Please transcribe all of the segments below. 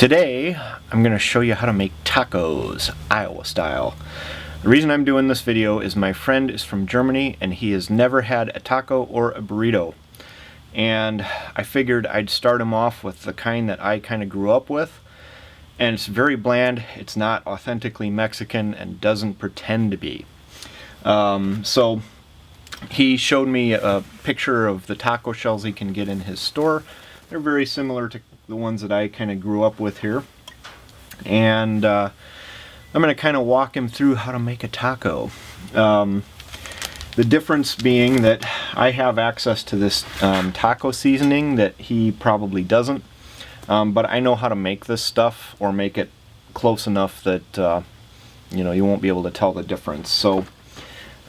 Today, I'm going to show you how to make tacos, Iowa style. The reason I'm doing this video is my friend is from Germany and he has never had a taco or a burrito. And I figured I'd start him off with the kind that I kind of grew up with. And it's very bland, it's not authentically Mexican, and doesn't pretend to be. So he showed me a picture of the taco shells he can get in his store. They're very similar to the ones that I kind of grew up with here. And I'm going to kind of walk him through how to make a taco. The difference being that I have access to this taco seasoning that he probably doesn't. But I know how to make this stuff, or make it close enough that you know, you won't be able to tell the difference. So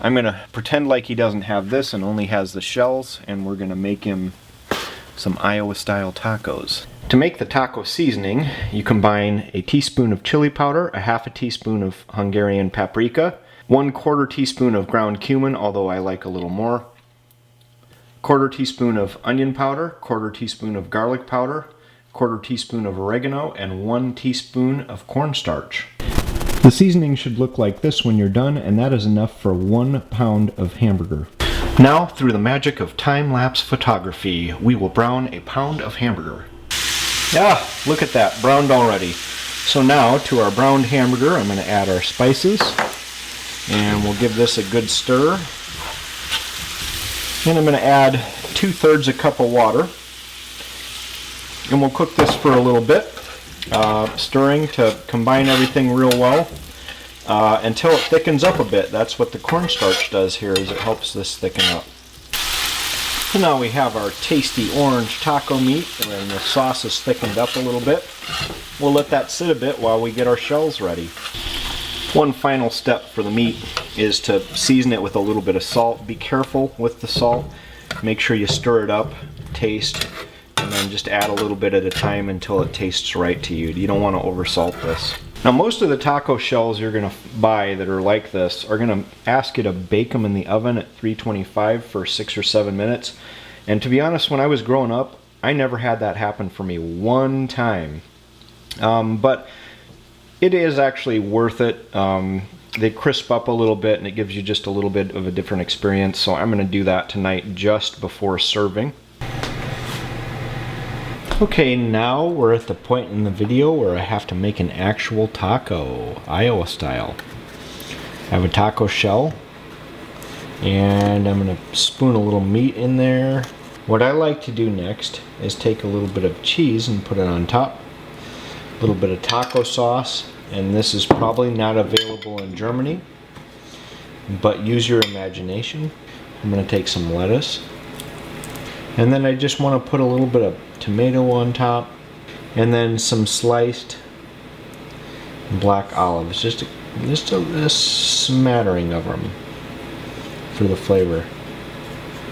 I'm going to pretend like he doesn't have this and only has the shells, and we're going to make him some Iowa style tacos. To make the taco seasoning, you combine a teaspoon of chili powder, a half a teaspoon of Hungarian paprika, 1/4 teaspoon of ground cumin, although I like a little more, 1/4 teaspoon of onion powder, 1/4 teaspoon of garlic powder, 1/4 teaspoon of oregano, and 1 teaspoon of cornstarch. The seasoning should look like this when you're done, and that is enough for 1 pound of hamburger. Now, through the magic of time-lapse photography, we will brown a pound of hamburger. Ah, look at that, browned already. So now, to our browned hamburger, I'm going to add our spices, and we'll give this a good stir. And I'm going to add 2/3 a cup of water, and we'll cook this for a little bit, stirring to combine everything real well. Until it thickens up a bit. That's what the cornstarch does here, is it helps this thicken up. So now we have our tasty orange taco meat, and the sauce is thickened up a little bit. We'll let that sit a bit while we get our shells ready. One final step for the meat is to season it with a little bit of salt. Be careful with the salt. Make sure you stir it up, taste, and then just add a little bit at a time until it tastes right to you. You don't want to oversalt this. Now, most of the taco shells you're going to buy that are like this are going to ask you to bake them in the oven at 325 for 6 or 7 minutes. And to be honest, when I was growing up, I never had that happen for me one time. But it is actually worth it. They crisp up a little bit and it gives you just a little bit of a different experience. So I'm going to do that tonight just before serving. Okay, now we're at the point in the video where I have to make an actual taco, Iowa style. I have a taco shell, and I'm going to spoon a little meat in there. What I like to do next is take a little bit of cheese and put it on top, a little bit of taco sauce, and this is probably not available in Germany, but use your imagination. I'm going to take some lettuce, and then I just want to put a little bit of tomato on top, and then some sliced black olives, just a smattering of them for the flavor.